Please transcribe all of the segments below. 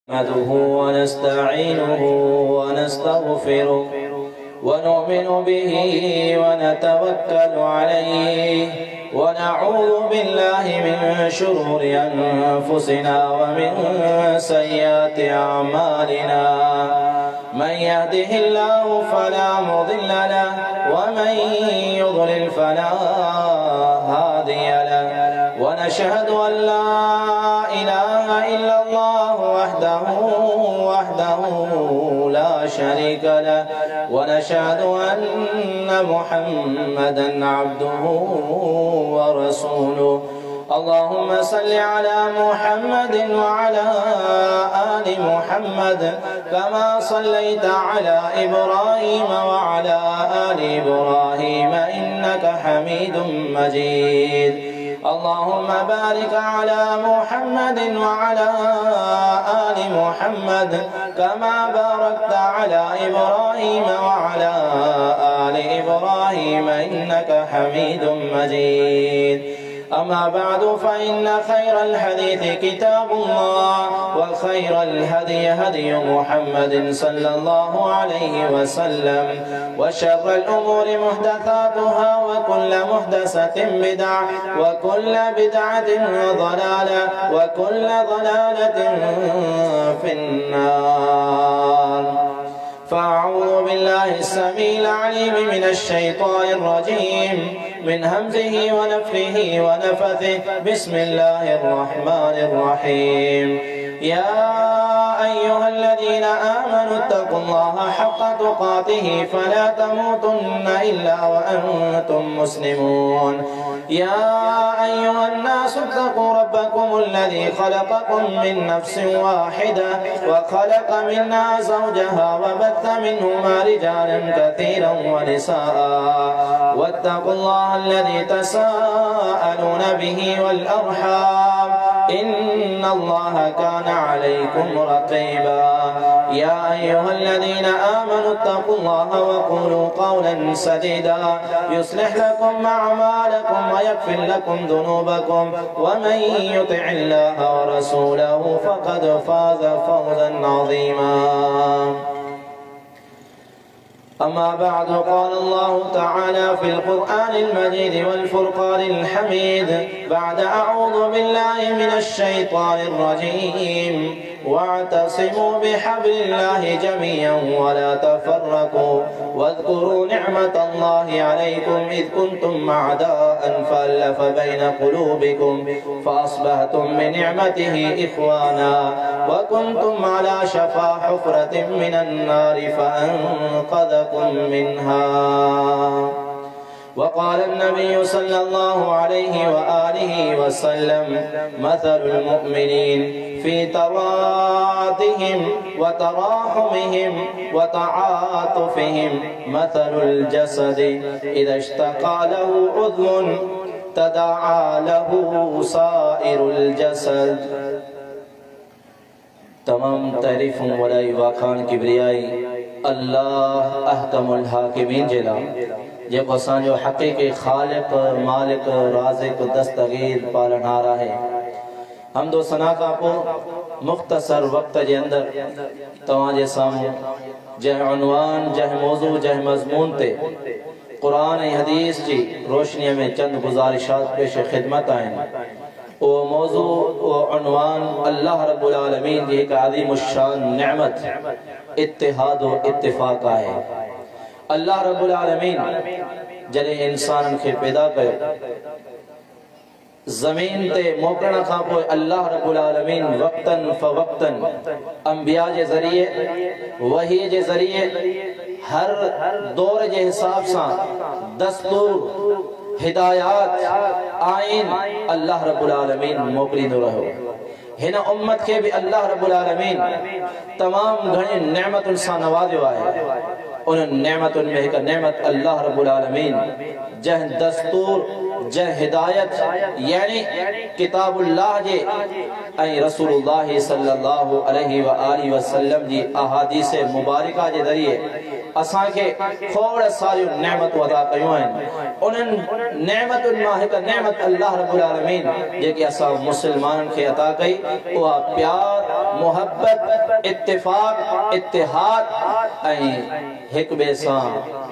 نحمده ونستعينه ونستغفره ونؤمن به ونتوكل عليه ونعوذ بالله من شرور أنفسنا ومن سيئات أعمالنا. من يهده الله فلا مضل له ومن يضلل فلا هادي له. ونشهد أن لا إله إلا الله وحده لا شريك له. ونشهد أن محمدا عبده ورسوله. اللهم صل على محمد وعلى آل محمد كما صليت على إبراهيم وعلى آل إبراهيم إنك حميد مجيد. اللهم بارك على محمد وعلى آل محمد كما باركت على إبراهيم وعلى آل إبراهيم إنك حميد مجيد. أما بعد فإن خير الحديث كتاب الله وخير الهدي هدي محمد صلى الله عليه وسلم وشر الأمور محدثاتها وكل محدثة بدعة وكل بدعة ضلالة وكل ضلالة في النار. فأعوذ بالله السميع العليم من الشيطان الرجيم من همزه ونفخه ونفثه. بسم الله الرحمن الرحيم. يا أيها الذين آمنوا اتقوا الله حق تقاته فلا تموتن إلا وأنتم مسلمون. يا أيها الناس اتقوا ربكم الذي خلقكم من نفس واحدة وخلق منها زوجها وبث منهما رجالا كثيرا ونساء واتقوا الله الذي تساءلون به والأرحام إن الله كان عليكم رقيبا. يا أيها الذين آمنوا اتقوا الله وقولوا قولا سديدا يصلح لكم أعمالكم ويغفر لكم ذنوبكم ومن يطع الله ورسوله فقد فاز فوزا عظيما. أما بعد قال الله تعالى في القرآن المجيد والفرقان الحميد بعد أعوذ بالله من الشيطان الرجيم. واعتصموا بحبل الله جميعا ولا تفرقوا واذكروا نعمة الله عليكم إذ كنتم أعداء فألف بين قلوبكم فأصبحتم بنعمته إخوانا وكنتم على شفا حفرة من النار فأنقذكم منها. وقال النبي صلى الله عليه وآله وسلم مثل المؤمنين في توادهم وتراحمهم وتعاطفهم مثل الجسد إذا اشتكى له عضو تداعى له سائر الجسد. तमाम तारीफ़ूं वलाई वाखान किबरियाई अल्लाह अहकमुल हाकिमीन जेला जेको असांजो हक़ीक़ी ख़ालिक़ मालिक राज़िक़ दस्तगीर पालनहार आहे। हमदो सना खां पोइ मुख़्तसर वक़्त जे अंदरि तव्हांजे साम्हूं जंहिं उनवान जंहिं मौज़ू जंहिं मज़मून ते क़ुरान ऐं हदीस जी रोशनीअ में चंद गुज़ारिशात पेश ख़िदमत आहिनि। ओ मौज़ू ओ उनवान अल्लाह रब्बुल आलमीन जी हिक अज़ीमुश्शान नेमत इत्तिहाद व इत्तिफ़ाक़ आहे। अल्लाह रब्बुल आलमीन जॾहिं इंसाननि खे पैदा कयो ज़मीन ते मोकिलण खां पोइ अल्लाह रब्बुल आलमीन वक़्तन फ़वक़्तन अंबिया जे ज़रिए वही जे ज़रिए हर दौर जे हिसाब सां दस्तूर हिदायत आइन अल्लाह रब्बुल आलमीन मोकिलींदो रहियो। हिन उम्मत के भी अल्लाह रब्बुल आलमीन तमाम घणी नेमतुनि सां नवाज़ियो आहे। उन नेमतुनि में हिक नेमत अल्लाह रब्बुल आलमीन जंहिं दस्तूर जंहिं हिदायत यानी किताबुल्लाह जे ऐं रसूलुल्लाह सल्लल्लाहु अलैहि व आलिहि वसल्लम जी अहादीस मुबारका जे ज़रिए असांखे खोड़ सारियूं नेमतूं अदा कयूं आहिनि। उन्हनि नेमतुनि मां हिक नेमत अल्लाह रब्बुल आलमीन जेकी असां मुस्लमाननि खे अता कई उहा प्यार मुहब्बत इत्तिफाक इत्तिहाद एक बे सां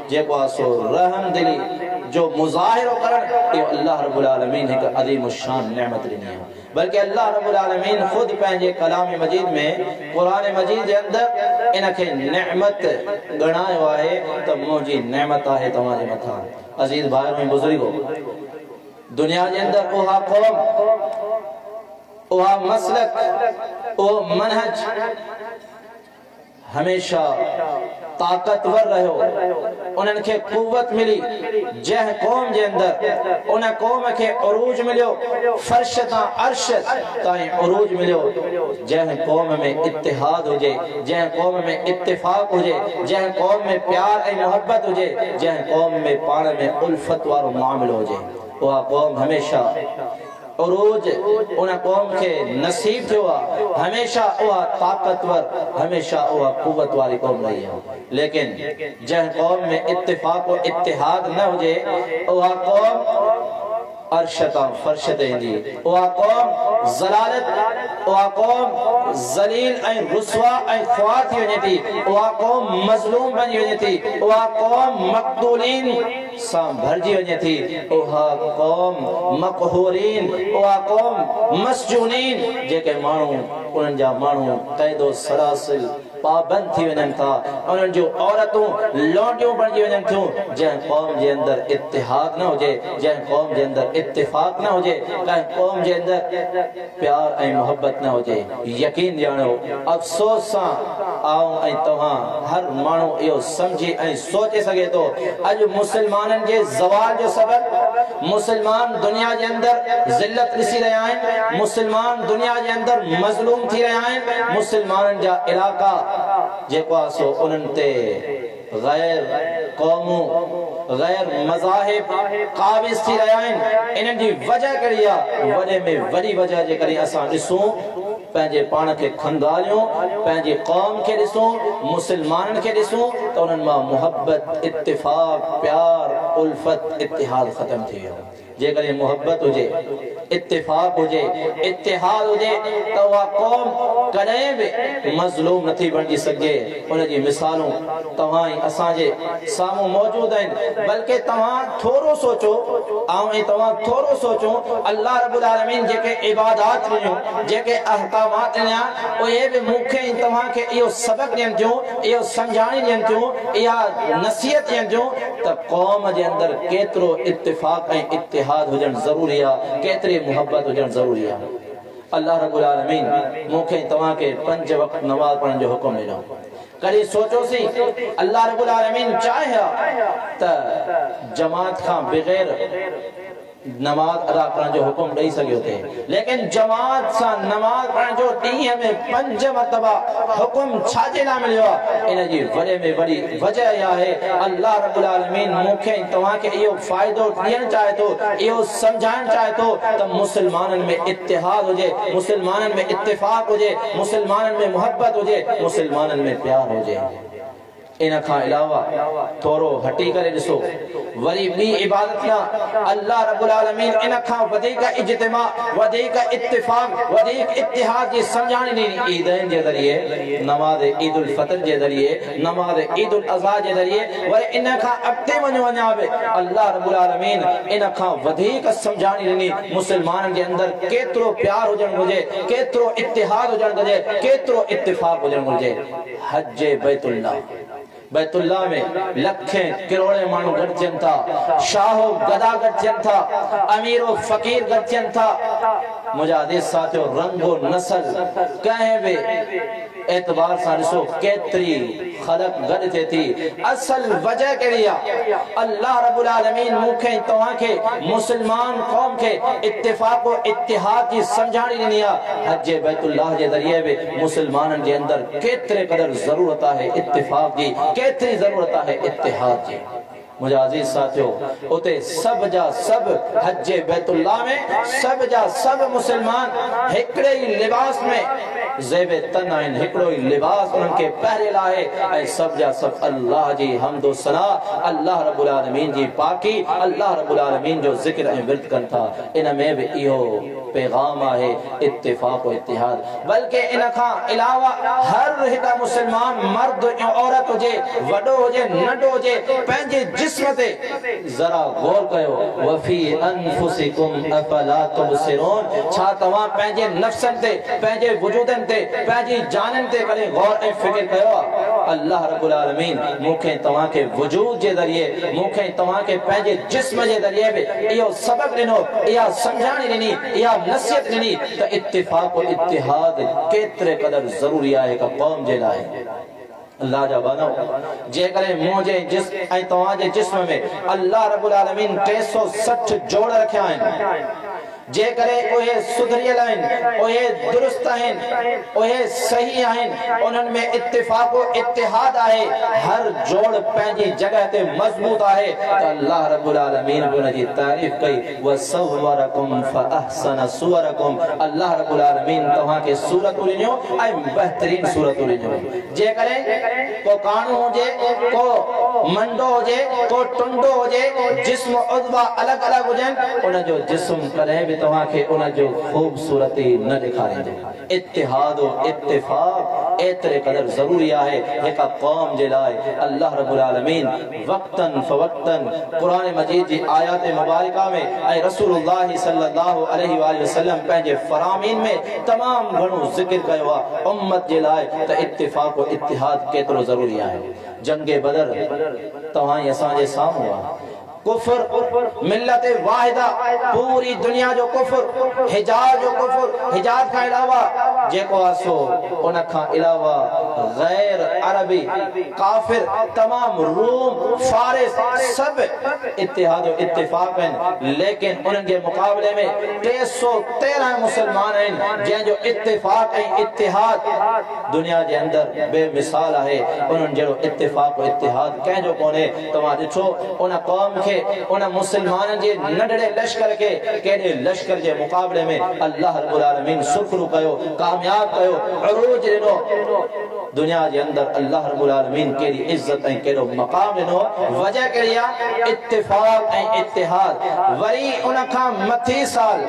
जेको सो रहम दिली जो मुज़ाहिरो करण यो अल्लाह रब्बुल आलमीन एक अज़ीम शान नेमत ॾिनी है। बल्कि अल्लाह रब्बुल आलमीन खुद पंहिंजे कलाम मजीद में कुरान मजीद के अंदर इनके नेमत गणायो है तो मुझी नेमत है तव्हांजे मथा। अजीज भाइयों ऐं बुजुर्गो, दुनिया के अंदर उहा कौम उहा मसलक उहो मनहज हमेशा ताकतवर रहो। उन्हनि खे कुव्वत मिली जह कौम के अंदर उन कौम के उरूज मिलो, फर्श तां अर्श ताईं उरूज मिलो। जह कौम में इत्तिहाद हुजे, जह कौम में इत्तिफाक हुजे, जह कौम में प्यार ऐं मोहब्बत हुजे, जह कौम में पाण में उल्फत वारो मामलो हुजे, उहा कौम हमेशा उरूज उन कौम के नसीब थो। हमेशा उहा ताकतवर, हमेशा उहा कुव्वत वाली कौम रही है। लेकिन जह कौम में इत्तिफाक और इत्तिहाद न हुजे, उहा कौम अर्शता फर्श देंदी, उहा कौम ज़लालत, उहा कौम ज़लील ऐं रुस्वा ऐं ख्वार थी वञे थी, उहा कौम मज़लूम बनी वञे थी, उहा कौम मक़तूलीन सां भरजी वञे थी, उहा कौम मक़हूरीन, उहा कौम मसजूनीन जेके माण्हू उन्हनि जा माण्हू क़ैदो सरासिल पाबंद थी वञनि था, उन्हनि जो औरतूं लौंडियूं बणिजी वञनि थियूं। जंहिं क़ौम जे अंदर इत्तिहाद न हुजे, जंहिं क़ौम जे अंदर इत्तिफाक न हुजे, कंहिं क़ौम जे अंदर प्यार ऐं मोहब्बत न हुजे, यकीन ॼाणो अफ़सोस सां आऊं ऐं तव्हां हर माण्हू इहो समझी ऐं सोचे सघे थो अॼु मुस्लमाननि जे ज़वाल जो सबबु मुस्लमान दुनिया जे अंदर ज़िल्लत ॾिसी रहिया आहिनि, मुस्लमान दुनिया जे अंदर मज़लूम थी रहिया आहिनि। मुस्लमाननि जा इलाका जेको आहे सो उन्हनि ते गैर क़ौमूं गैर मज़ाहिब क़ाबिज़ थी रहिया आहिनि। इन्हनि जी वजह कहिड़ी आहे? वॾे में वॾी वजह जे करे असां ॾिसूं पंहिंजे पाण खे खंगालियूं, पंहिंजी क़ौम खे ॾिसूं, मुस्लमाननि खे ॾिसूं त उन्हनि मां मुहब्बत इत्तिफाक प्यार उल्फत इत्तिहाद ख़तम थी वियो। जेकॾहिं मोहब्बत हुजे, इत्तिफाक हुजे, इत्तिहाद हुजे त उहा क़ौम कॾहिं बि मज़लूम नथी बणिजी सघे। उन जी मिसालूं तव्हां ई असांजे साम्हूं मौजूद आहिनि। बल्कि तव्हां थोरो सोचो, ऐं तव्हां थोरो सोचो, अल्लाह रब्बुल आलमीन जेके इबादात ॾिनियूं, जेके अहकामात ॾिना, उहे बि मूंखे ऐं तव्हांखे इहो सबक़ ॾियनि थियूं, इहो सम्झाणी ॾियनि थियूं, इहा नसीहत ॾियनि थियूं त क़ौम जे अंदर केतिरो इत्तिफाक ऐं इत्तिहाद हुजण ज़रूरी आहे, केतिरी मोहब्बत हुजण ज़रूरी आहे। अल्लाह रब्बुल आलमीन मूंखे तव्हांखे 5 वक़्त नमाज़ पढ़ण जो हुकुम ॾिनो। कॾहिं सोचोसीं अल्लाह रब्बुल आलमीन चाहे त जमात खां बग़ैर नमाज अदा करण जो हुकुम ॾेई सघियो थे, लेकिन जमात सां नमाज पढ़ण जो ॾींहं में 5 मरतबा हुकुम छाजे लाइ मिलियो आहे? इन जी वॾे में वॾी वजह इहा आहे अल्लाह रब्बुल आलमीन मूंखे तव्हांखे इहो फ़ाइदो ॾियणु चाहे थो, इहो सम्झाइणु चाहे थो त मुस्लमाननि में इत्तिहाद हुजे, मुस्लमाननि में इत्तिफाक हुजे, मुस्लमाननि में मोहब्बत हुजे, मुस्लमाननि में प्यार हुजे। इन खां अलावा थोरो हटी करे ॾिसो, वरी ॿी इबादत ना अल्लाह रब्बुल आलमीन इन खां वधीक इज्तिमा, वधीक इत्तिफाक, वधीक इत्तिहाद जी सम्झाणी ॾिनी ईदनि जे ज़रिए, नमाज़ ईद उल फितर जे ज़रिए, नमाज़ ईद उल अज़हा जे ज़रिए। वरी इन खां अॻिते वञा बि अल्लाह रब्बुल आलमीन इन खां वधीक सम्झाणी ॾिनी मुस्लमाननि जे अंदर केतिरो प्यार हुजणु घुरिजे, केतिरो इत्तिहाद हुजणु घुरिजे, केतिरो इत्तिफाक हुजणु घुरिजे। हज बैतुल्लाह, बैतुल्लाह में लखें करोड़े माण्हू गॾिजनि था, शाहो गदा गॾिजनि था, अमीरो फ़कीर गॾिजनि था। मुंहिंजा देश साथियो, रंगो नस्ल कंहिं बि एतबार सां ॾिसो केतिरी ख़लक गॾु थिए थी। असल वजह कहिड़ी आहे? अल्लाह रब्बुल आलमीन मूंखे तव्हांखे मुस्लमान क़ौम खे इत्तिफाक और इत्तिहाद जी सम्झाणी ॾिनी आहे। हज बैतुल्लाह जे ज़रिए बि मुस्लमाननि जे अंदर केतिरे क़दर ज़रूरत आहे इत्तिफाक जी, केतिरी ज़रूरत आहे इत्तिहाद जी। मुझे अजीज साथियों उते सब जा सब हज बैतुल्लाह में सब जा सब मुसलमान हिकड़े ही लिबास में ज़ेबे तन आहिनि, हिकड़ो ही लिबास उन्हनि खे पहिरियल आहे ऐं सब जा सब अल्लाह जी हम्द व सना, अल्लाह रब्बुल आलमीन जी पाकी, अल्लाह रब्बुल आलमीन जो ज़िक्र ऐं विर्द कनि था। इन में भी इहो पैगाम आहे इत्तिफाक व इत्तिहाद। बल्कि इन खां अलावा हर हिक मुसलमान मर्द ऐं औरत हुजे, वॾो हुजे नंढो हुजे, पंहिंजे जिस्म ते जरा गौर कयो। वफी अनफुसिकुम अफला तुबसिरून, छा तव्हां पंहिंजे नफ्सन ते, पंहिंजे वजूदन ते, पंहिंजी जानन ते कॾहिं गौर ऐं फिक्र कयो आहे? अल्लाह रब्बुल आलमीन मूंखे तव्हां खे वजूद जे ज़रिए, मूंखे तव्हां खे पंहिंजे जिस्म जे ज़रिए बि इहो सबक ॾिनो, इहा सम्झाणी ॾिनी, इहा नसीहत ॾिनी त इत्तिफाक व इत्तिहाद केतिरे क़दर ज़रूरी आहे हिक क़ौम जे लाइ। अल्लाह जा बानो, जेकॾहिं मुंहिंजे जिस्म ऐं तव्हांजे जिस्म में अल्लाह रब्बुल आलमीन 360 जोड़ रखिया आहिनि, जेकॾहिं उहे सुधरियल आहिनि, उहे दुरुस्त आहिनि, उहे सही आहिनि, उन्हनि में इत्तिफाक व इत्तिहाद आहे, हर जोड़ पंहिंजी जगह ते मज़बूत आहे, त अल्लाह रब्बुल आलमीन बि उनजी तारीफ़ कई। वसव्वरकुम फअहसन सुवरकुम, अल्लाह रब्बुल आलमीन तव्हांखे सूरतूं ॾिनियूं ऐं बहितरीन सूरतूं ॾिनियूं। जेकॾहिं को काणू हुजे, को मंडो हुजे, को टुंडो हुजे, जिस्म उज़वा अलग अलग हुजनि, उनजो जिस्म कॾहिं भी तव्हांखे उनजो खूबसूरती न ॾेखारींदो। इत्तिहाद व इत्तिफाक एतिरे क़दर ज़रूरी आहे हिक क़ौम जे लाइ। अल्लाह रब्बुल आलमीन वक्तन फवक्तन क़ुरान मजीद जी आयात मुबारका में ऐं रसूलुल्लाह सल्लल्लाहु अलैहि वसल्लम पंहिंजे फरामीन में तमाम घणो ज़िक्र कयो आहे उम्मत जे लाइ त इत्तिफाक व इत्तिहाद केतिरो ज़रूरी आहे। जंगे बदर तव्हां असांजे साम्हूं आहे। कुफर मिल्लत वाहिदा, पूरी दुनिया जो कुफर, हिजाज जो कुफर, हिजाज का अलावा जेको आसो उन का अलावा गैर अरबी काफिर तमाम रूम फारिस सब इत्तिहाद व इत्तिफाक हैं, लेकिन उनके मुकाबले में 313 मुसलमान हैं जंहिंजो इत्तिफाक ऐं इत्तिहाद दुनिया जे अंदर बेमिसाल आहे। उन्हनि जहिड़ो इत्तिफाक व इत्तिहाद कंहिंजो कोन्हे। तव्हां ॾिठो उन क़ौम खे, उन मुसलमाननि जे नंढड़े लश्कर के केॾे लश्कर जे मुकाबले में अल्लाह रब्बुल आलमीन सुखरू कयो, कामयाब कयो, अरूज ॾिनो। दुनिया जे अंदर अल्लाह रब्बुल आलमीन केॾी इज्जत ऐं केॾो मक़ाम ॾिनो। वजह कहिड़ी आहे? इत्तिफाक ऐं इत्तिहाद। वरी उन खां मथे साल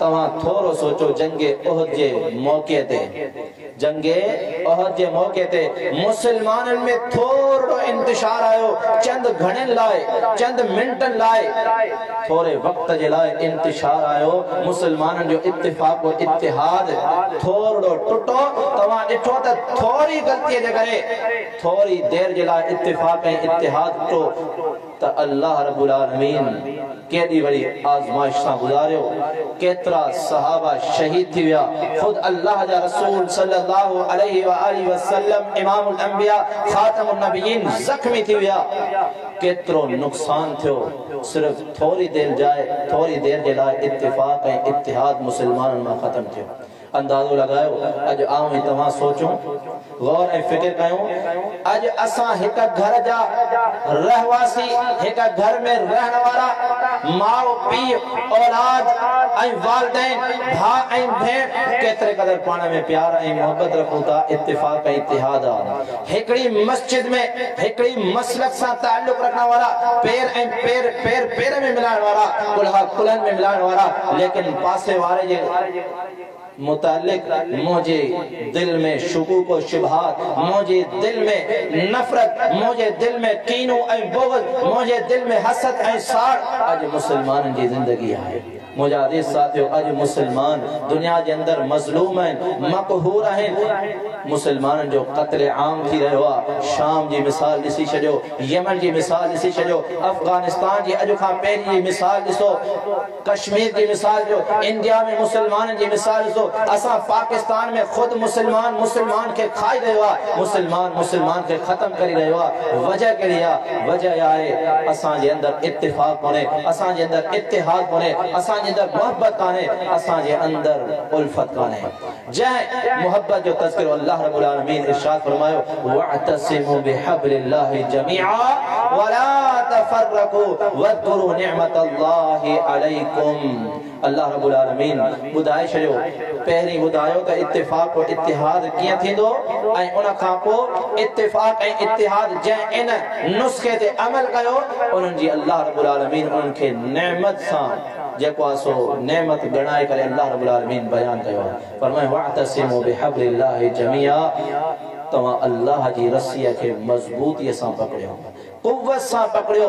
तव्हां थोरो सोचो, जंगे उहद जे मौक़े ते, जंगे उहद जे मौक़े ते मुसलमाननि में थोरो इंतशार आयो, चंद घणनि लाइ, चंद मिंटनि लाइ, थोरे वक्त जे लाइ इंतशार आयो। मुसलमाननि जो इत्तिफाक व इत्तिहाद थोरो टुटो। तव्हां ॾिठो त थोरी ग़लतीअ जे करे थोरी देर जे लाइ इत्तिफाक ऐं इत्तिहाद टुटो त अल्लाह रब्बुल आलमीन केॾी वड़ी आज़माइश सां गुज़ारियो। केतिरा सहाबा शहीद थी विया। खुद अल्लाह जा रसूल सल्लल्लाहु अलैहि वसल्लम इमामुल अंबिया खातमुन नबिय्यीन ज़ख्मी थी विया। केतिरो नुक़सान थियो। सिर्फ थोरी देर जे लाइ इत्तिफाक ऐं इत्तिहाद मुसलमाननि मां ख़त्म थियो। अंदाज़ो लगायो। अज आऊं ऐं तव्हां सोचूं, गौर ऐं फिक्र कयूं। अज असां हिक घर जा रहवासी, हिक घर में रहण वारा माउ पीउ औलाद ऐं वालिदैन भाउ ऐं भेण केतिरे क़दर पाण में प्यार ऐं मोहब्बत रखूं था। इत्तिफाक ऐं इत्तिहाद आहे। हिकिड़ी मस्जिद में हिकिड़ी मसलक सां ताल्लुक़ रखण वारा, पेर में मिलाइण वारा, कुल्हा कुल्हनि में मिलाइण वारा, लेकिन पासे वारे जे मुतालिक मुझे दिल में शुकूक व शुबहात, मुझे दिल में नफरत, मुझे दिल में कीनू ऐं बुग़्ज़, मुझे दिल में हसद ऐं साड़। अज मुसलमाननि जी ज़िंदगी आहे। मुझे अज़ीज़ साथियों, अज मुसलमान दुनिया के अंदर मज़लूम हैं, मक़हूर हैं। मुसलमाननि जो क़त्ल आम थी रहियो आहे। शाम जी मिसाल ॾिसी छॾियो, यमन जी मिसाल ॾिसी छॾियो, अफ़गानिस्तान जी अॼु खां पहिरीं जी मिसाल ॾिसो, कश्मीर जी मिसाल ॾियो, इंडिया में मुसलमाननि जी मिसाल ॾिसो। असां पाकिस्तान में खुद मुसलमान के खाई रहियो आहे, मुसलमान के ख़त्म करी रहियो आहे। वजह कहिड़ी आहे? वजह आहे असांजे अंदर इत्तिफ़ाक़ कोन्हे, असांजे अंदर इत्तिहाद कोन्हे, असांजे जे अंदर मोहब्बत काने असां जे अंदर उल्फत काने जै मोहब्बत जो तज़किरो अल्लाह रब्बुल आलमीन इरशाद फरमायो वअतसिमु बिहब्लिल्लाहि जमीआ वला तफर्रकू वज़कुरू निअमतल्लाहि अलैकुम। अल्लाह रब्बुल आलमीन बुधाए छयो पहिरीं बुधायो त इत्तिफाक और इत्तिहाद कियां थींदो ऐं उन खां पोइ इत्तिफाक ऐं इत्तिहाद जंहिं इन नुस्खे ते अमल कयो उन्हनि जी अल्लाह रब्बुल आलमीन उन्हनि खे नेमत सां जेको आहे सो नेमत गणाए करे अल्लाह रब्बुल आलमीन बयान कयो आहे। फरमाए वअतसिमु बिहब्लिल्लाहि जमीआ तव्हां अल्लाह जी रस्सीअ खे मज़बूतीअ सां पकड़ियो कुव्वत सां पकड़ियो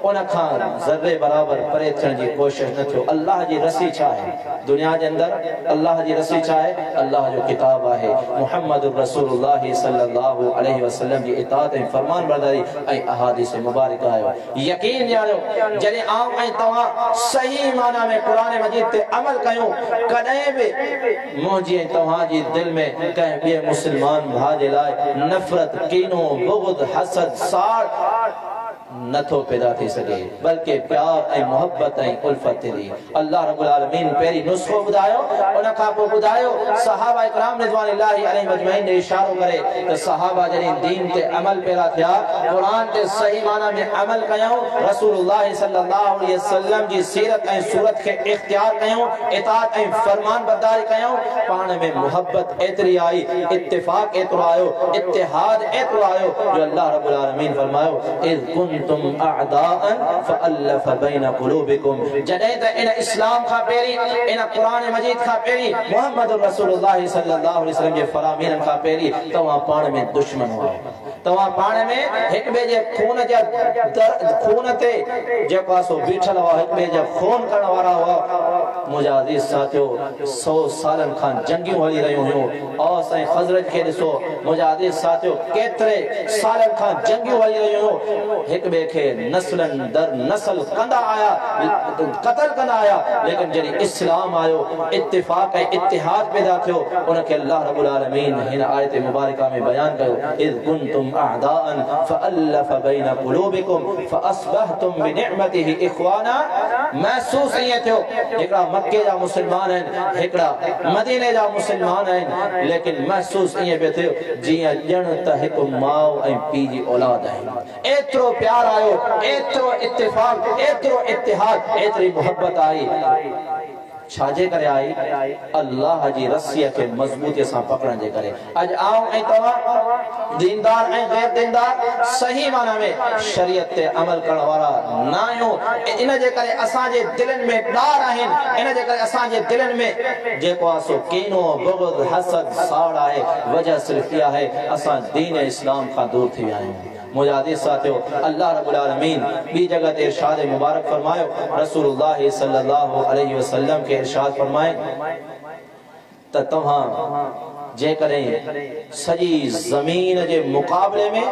उन खां ज़र्रे बराबर परे थियण जी कोशिश न थियो। अल्लाह जी रस्सी छा आहे दुनिया जे अंदर अल्लाह जी रस्सी छा आहे अल्लाह जो किताब आहे मुहम्मदुर रसूलुल्लाह सल्लल्लाहु अलैहि वसल्लम जी इताअत ऐं फरमान बरदारी ऐं अहादीस मुबारक आयो। यकीन ॼाणो जॾहिं आऊं ऐं तव्हां सही माना में क़ुरान मजीद ते अमल कयूं कॾहिं बि मुंहिंजी ऐं तव्हांजी दिलि में कंहिं ॿिए मुस्लमान भाउ जे लाइ नफ़रत कीनो बुग़्ज़ हसद साड़ नथो पैदा थी सके बल्कि प्यार ऐं मोहब्बत ऐं उल्फत थी। अल्लाह रब्बुल आलमीन पहिरीं नुस्खो बुधायो उन खां पोइ बुधायो सहाबा इकराम रिज़वानुल्लाहि अलैहिम अजमईन ने इशारो करे त सहाबा जॾहिं दीन ते अमल पैदा थिया क़ुरान ते सही माना में अमल कयूं रसूलुल्लाह सल्लल्लाहु अलैहि वसल्लम जी सीरत ऐं सूरत खे इख्तियार कयूं इताअत ऐं फरमान बरदारी कयूं पाण में मोहब्बत एतिरी आई इत्तिफाक एतिरो आयो इत्तिहाद एतिरो आयो जो अल्लाह रब्बुल आलमीन फरमायो इज़ कुंतुम अअदाअन फअल्लफ़ बैन क़ुलूबिकुम जॾहिं त इन इस्लाम खां पहिरीं इन क़ुरान मजीद खां पहिरीं मुहम्मदुर रसूलुल्लाह सल्लल्लाहु अलैहि वसल्लम जे फरामीन खां पहिरीं तव्हां पाण में दुश्मन हुआ तव्हां पाण में हिक ॿिए जे खून ते जेको आहे सो बीठल हुआ हिक ॿिए जा खून करण वारा हुआ। मुंहिंजा अज़ीज़ साथियो 100 सालनि खां जंगियूं हली रहियूं हुयूं औस ऐं ख़ज़रज खे ॾिसो मुंहिंजा अज़ीज़ साथियो केतिरे सालनि खां जंगियूं हली रहियूं हुयूं हिक ॿिए खे नस्लन दर नस्ल कंदा आया क़त्ल कंदा आया लेकिन जॾहिं इस्लाम आयो इत्तिफाक ऐं इत्तिहाद पैदा थियो उनखे अल्लाह रब्बुल आलमीन हिन आयत मुबारका में बयान कयो इज़ कुंतुम अअदाअन फअल्लफ़ बैन क़ुलूबिकुम फअस्बहतुम बिनिअमतिही इख़वाना। महसूस ईअं थियो हिकिड़ा मक्के जा मुस्लमान आहिनि हिकिड़ा मदीने जा मुस्लमान आहिनि लेकिन महसूस ईअं पियो थियो जीअं ॼण त हिकु माउ ऐं पीउ जी औलाद आहिनि। एतिरो प्यार आयो एतिरो इत्तिफाक एतिरो इत्तिहाद एतिरी मोहब्बत आई छाजे करे आई अल्लाह जी रस्सीअ खे मज़बूतीअ सां पकड़ण जे करे। अॼु आऊं ऐं तव्हां दीनदार ऐं गैर दीनदार सही माना में शरीयत ते अमल करण वारा न आहियूं इन जे करे असांजे दिलनि में ॾार आहिनि इन जे करे असांजे दिलनि में जेको आहे सो कीनो बुग़्ज़ हसद साड़ आहे वजह सिर्फ़ इहा आहे असां दीन इस्लाम खां दूर थी विया आहियूं। मुंहिंजा अज़ीज़ साथियो अल्लाह रब्बुल आलमीन ॿी जगह ते इरशाद मुबारक फरमायो रसूलुल्लाह सल्लल्लाहु अलैहि वसल्लम के इरशाद फरमाए त तव्हां जेकॾहिं सॼी ज़मीन जे मुक़ाबले में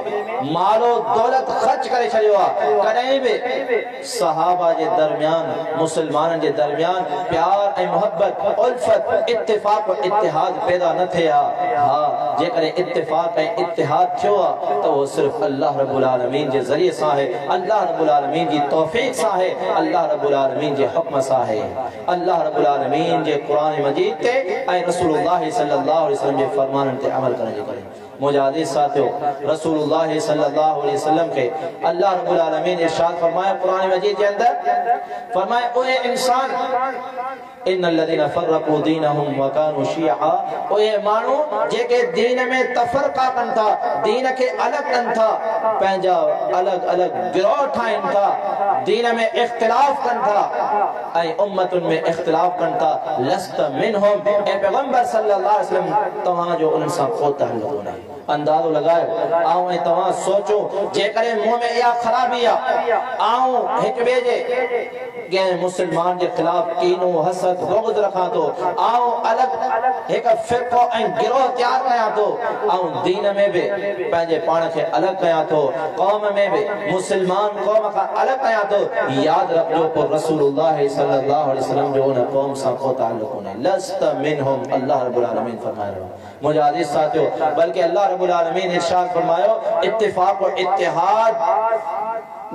मालो दौलत ख़र्च करे छॾियो आहे कॾहिं बि सहाबा जे दरमियान मुस्लमाननि जे दरमियान प्यार ऐं मोहब्बत उल्फत इत्तिफाक और इत्तिहाद पैदा न थिए हा जेकॾहिं इत्तिफाक ऐं इत्तिहाद थियो आहे त उहो सिर्फ़ अल्लाह रब्बुल आलमीन जे ज़रिए सां आहे अल्लाह रब्बुल आलमीन जी तौफ़ीक़ सां आहे अल्लाह रब्बुल आलमीन जे हुक्म सां आहे अल्लाह रब्बुल आलमीन जे क़ुरान मजीद ते ऐं रसूलुल्लाह सल्लल्लाहु अलैहि वसल्लम जे फरमाननि ते अमल करण जे करे। मुंहिंजा अज़ीज़ साथियो रसूलुल्लाह सल्लल्लाहु अलैहि वसल्लम के अल्लाह रब्बुल आलमीन इरशाद फरमाया क़ुरान मजीद के अंदर फरमाया ओए इंसान इन्नल्लज़ीना फ़र्रक़ू दीनहुम व कानू शियआ ओए माण्हू जेके दीन में तफ़रक़ा कनि था दीन के अलग कनि था पंहिंजा अलग अलग गिरोह ठाहिनि था दीन में इख्तिलाफ कनि था ऐं उम्मतुनि में इख्तिलाफ कनि था लस्त मिनहुम ऐं पैगंबर सल्लल्लाहु अलैहि वसल्लम तव्हांजो उन्हनि सां को तअल्लुक़ कोन्हे। अंदाज़ो लगायो आऊं ऐं तव्हां सोचो जेकॾहिं मुंहं में इहा ख़राबी आहे आऊं हिक ॿिए जे कंहिं मुस्लमान जे ख़िलाफ़ कीनो हसद बुग़्ज़ रखां थो आऊं अलॻि हिकु फ़िरक़ो ऐं गिरोह तयारु कयां थो आऊं दीन में बि पंहिंजे पाण खे अलॻि कयां थो क़ौम में बि मुस्लमान क़ौम खां अलॻि कयां थो यादि रखिजो पोइ रसूलुल्लाह सल्लल्लाहु अलैहि वसल्लम जो उन क़ौम सां को ताल्लुक़ कोन्हे लस्त मिनहुम अल्लाह रब्बुल आलमीन फरमायो। मुंहिंजा अज़ीज़ साथियो बल्कि अल्लाह रब्बुल आलमीन इरशाद फरमायो इत्तिफाक और इत्तिहाद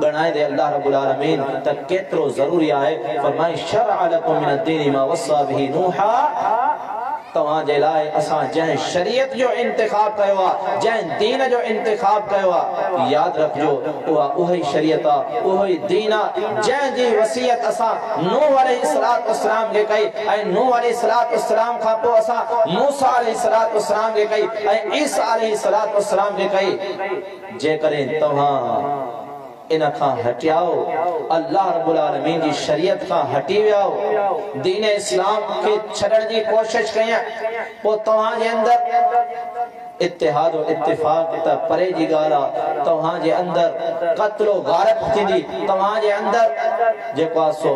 गणाए दे अल्लाह रब्बुल आलमीन तक केतरो जरूरी है। फरमाए शरअ लकुम मिन अद-दीन मा वस्सा बिही नूहा तवां जे लाए असां जै शरीयत जो इंतखाब कयो आ, जै दीन जो इंतखाब कयो आ, याद रखजो उहा उही शरीयत आ, उही दीन आ जै जी वसीयत असां नूह अलैहिस्सलातु वस्सलाम के कई ऐं नूह अलैहिस्सलातु वस्सलाम खां पोइ असां मूसा अलैहिस्सलातु वस्सलाम के कई ऐं ईसा अलैहिस्सलातु वस्सलाम के कई। जे करे तवां इन खां हटियाओ, अल्लाह रब्बुल आलमीन जी शरीयत खां हटी वियाओ, दीन इस्लाम के छड़ण जी कोशिश कया, पो तव्हां जे अंदर इत्तिहाद और इत्तिफाक त परे जी गाला, तव्हां जे अंदर कत्ल और गारत थींदी, तव्हां जे अंदर जेको सो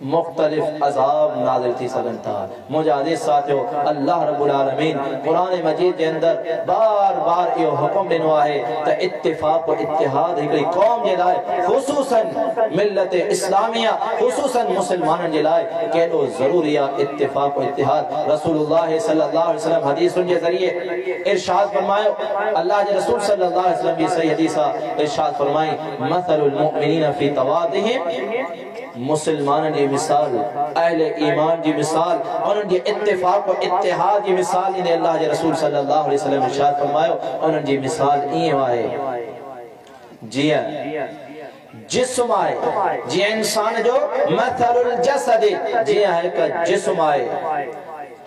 मुख्तलिफ अज़ाब नाज़िल थी सघन था। मुजाहिद साथियो, अल्लाह रब्बुल आलमीन कुरान मजीद के अंदर बार बार यो हुक्म दिनो है त इत्तिफाक और इत्तिहाद हिकड़ी कौम जे लाए, खुसूसन मिल्लत इस्लामिया, खुसूसन मुसलमानन जे लाए केडो जरूरी है इत्तिफाक और इत्तिहाद। रसूलुल्लाह सल्लल्लाहु अलैहि वसल्लम हदीसुन के जरिए इरशाद फरमायो, अल्लाह के रसूल सल्लल्लाहु अलैहि वसल्लम की सही हदीस इरशाद फरमाई मसलुल मुमिनीन फी तवादिहिम, मुसलमान की मिसाल, अहले ईमान की मिसाल और उनके इत्तिफाक और इत्तिहाद की मिसाल इन्हें अल्लाह के रसूल सल्लल्लाहु अलैहि वसल्लम इरशाद फरमायो और उनकी मिसाल ये है जिया जिस्म आए, जिया इंसान जो मसलुल जसद, जिया है का जिस्म आए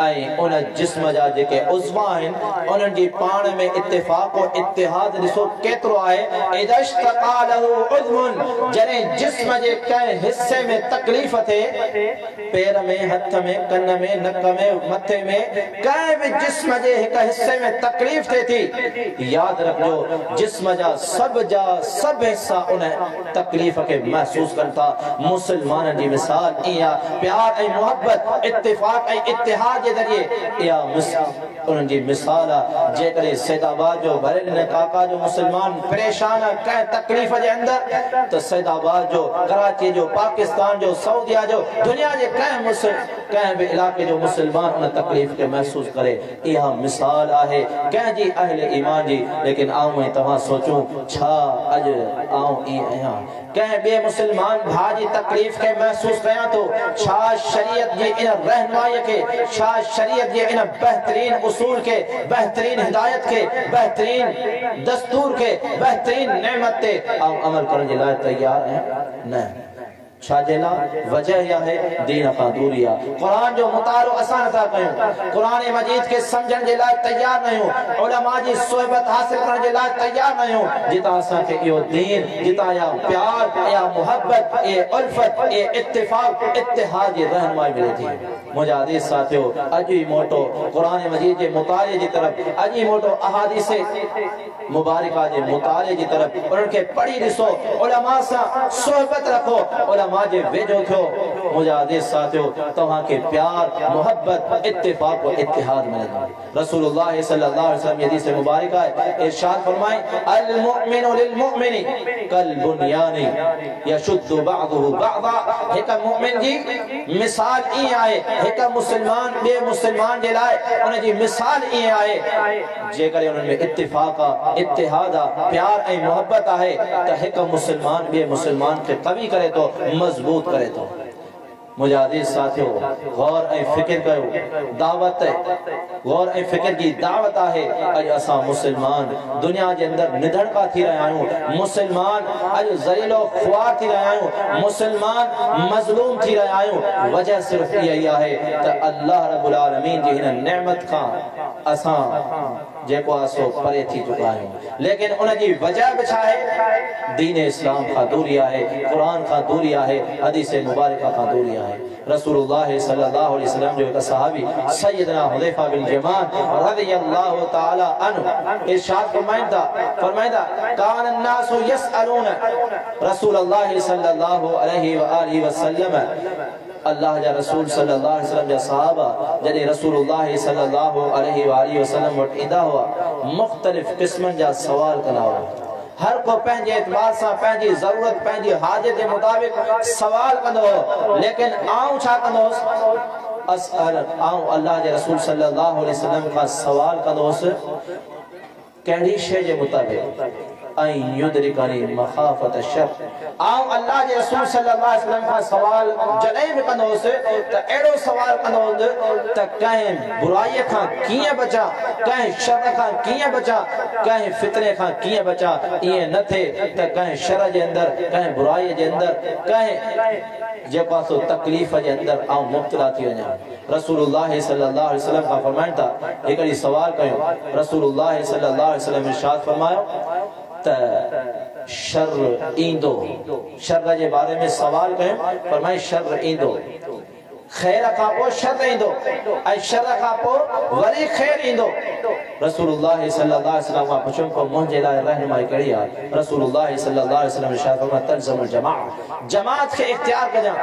ऐं उन जिस्म जा जेके उज़्वा आहिनि उन्हनि जी पाण में इत्तिफाक और इत्तिहाद ॾिसो केतिरो आहे। इदश्तक़ा लहू उज़्वुन, जॾहिं जिस्म जे कंहिं हिस्से में तकलीफ़ थिए, पेर में, हथ में, कन में, नक में, मथे में, कंहिं बि जिस्म जे हिक हिस्से में तकलीफ़ थिए थी, यादि रखिजो जिस्म जा सभु हिस्सा उन तकलीफ़ खे महसूस कनि था। मुसलमाननि जी मिसाल इहा प्यार ऐं मुहबत, इत्तिफाक ऐं इत्तिहाद जे जरिए या उन्हनि जी मिसाल आहे। जेकॾहिं सैदाबाद जो बरेलिन काका जो मुसलमान परेशान आहे कंहिं तकलीफ़ जे अंदर, त सैदाबाद जो, कराची जो, पाकिस्तान जो, सऊदिया जो, दुनिया जे कंहिं बि इलाके जो मुसलमान उन तकलीफ़ खे महसूस करे, इहा मिसाल आहे कंहिंजी अहले ईमान जी। लेकिन आऊं ऐं तव्हां सोचूं छा अॼु आऊं ईअं आहियां, कंहिं ॿिए मुसलमान भाउ जी तकलीफ़ खे महसूस कयां थो, छा शरीयत जी इन रहनुमाईअ खे, छा शरीयत जे इन बेहतरीन उसूल के, बेहतरीन हिदायत के, बेहतरीन दस्तूर के, बेहतरीन नेमत ते अमल करने के लिए तैयार हैं? नहीं। छाजेला वजह यह है दीन खां दूरी आहे। कुरान जो मुतालो असां नथा कयूं, कुरान मजीद के समझण जे लाइ तैयार न आहियूं, उलमा जी सोहबत हासिल करण जे लाइ तैयार न आहियूं। जितां असांखे इहो दीन, जितां या प्यार या मोहब्बत, ये उल्फत, ये इत्तिफाक, इत्तिहाद जी रहनुमाई मिले थी। मुजाहिद साथियो, अॼु ई मोटो कुरान मजीद जे मुताले जी तरफ़, अॼु ई मोटो अहादीस मुबारका जे मुताले जी तरफ़, उन्हनि खे पढ़ी ॾिसो, उलमा सां सोहबत रखो, उलमा जे वेझो थियो। मुजाहिद साथियो, तव्हांखे प्यार, मोहब्बत, इत्तिफाक और इत्तिहाद मिलंदो। रसूलुल्लाह सल्लल्लाहु अलैहि वसल्लम हदीस मुबारका है इरशाद फरमाए अल मुमिनु लिल मुमिनी कल बुनियानी यशुद्दु बअदुहु बअदा। एक मुमिन जी मिसाल ई आहे, एक मुसलमान बे मुसलमान जे लाइ उन जी मिसाल ई आहे, जेकर उन में इत्तिफाक आ, इत्तिहाद आ, प्यार ऐं मोहब्बत आहे त हिक मुसलमान बे मुसलमान खे कवी करे तो, मजबूत करे तो। मुजाहिद साथियो, गौर ऐं फिक्र कयो, दावत गौर ऐं फिक्र की दावत आहे। अॼु असां मुसलमान दुनिया जे अंदर निधड़का थी रहिया आहियूं, मुसलमान अॼु ज़लीलो ख्वार थी रहिया आहियूं, मुसलमान मज़लूम थी रहिया आहियूं। वजह सिर्फ इहा ई आहे त अल्लाह रब्बुल आलमीन जी हिन नेमत खां असां जेको आहे सो परे थी चुका आहियूं। लेकिन उन जी वजह बि छा आहे? दीन इस्लाम खां दूरी आहे, कुरान खां दूरी आहे, हदीस मुबारका खां दूरी आहे। रसूलुल्लाह सल्लल्लाहु अलैहि वसल्लम जो एक सहाबी सैयदना हुदैफा बिन यमान रज़ियल्लाहु तआला अन्हु इरशाद फरमाइंदा कान अन्नासु यसअलून रसूलुल्लाह सल्लल्लाहु अलैहि व आलिहि वसल्लम। अल्लाह जा रसूल सल्लल्लाहु अलैहि वसल्लम जा सहाबा जॾहिं रसूलुल्लाह सल्लल्लाहु अलैहि व आलिहि वसल्लम वटि ईंदा हुआ, मुख़्तलिफ़ क़िस्मनि जा सवाल कंदा हुआ। हर को पंहिंजे एतबार सां पंहिंजी ज़रूरत, पंहिंजी हाजत जे मुताबिक़ सवाल कंदो हो। लेकिन आऊं छा कंदो हुउसि? असअल आऊं अल्लाह जे रसूल सल्लल्लाहु अलैहि वसल्लम का सवाल कंदोस कहिड़ी शइ जे मुताबिक़ ऐं युदरिकनी मखाफत शर आऊं अल्लाह जे रसूल सल्लल्लाहु अलैहि वसल्लम का सवाल जॾहिं बि कंदोस त अहिड़ो सवाल कंदोस त कंहिं बुराईअ खां कीअं बचा, कंहिं शर खां कीअं बचा, कंहिं फितने खां कीअं बचा। ईअं न थिए त कंहिं शर जे अंदरि, कंहिं बुराईअ जे अंदरि, कंहिं जेको सो तकलीफ़ जे अंदरि आऊं मुब्तला थी वञा। रसूलुल्लाह सल्लल्लाहु अलैहि वसल्लम का फरमाइनि था, हिकिड़ी सवाल कयो, रसूलुल्लाह सल्लल्लाहु अलैहि वसल्लम इरशाद फरमायो त शर ईंदो, शर जे बारे में सवाल कयो, फरमाए शर ईंदो, खैर खां पोइ शर ईंदो ऐं शर खां पोइ वरी खैर ईंदो। रसूलुल्लाह सल्लल्लाहु अलैहि वसल्लम खां पुछो को मुंहिंजे लाइ रहनुमाई कहिड़ी आहे। रसूलुल्लाह सल्लल्लाहु अलैहि वसल्लम इरशाद फरमाया तल्ज़मुल जमाअत, जमात खे इख्तियार कजां।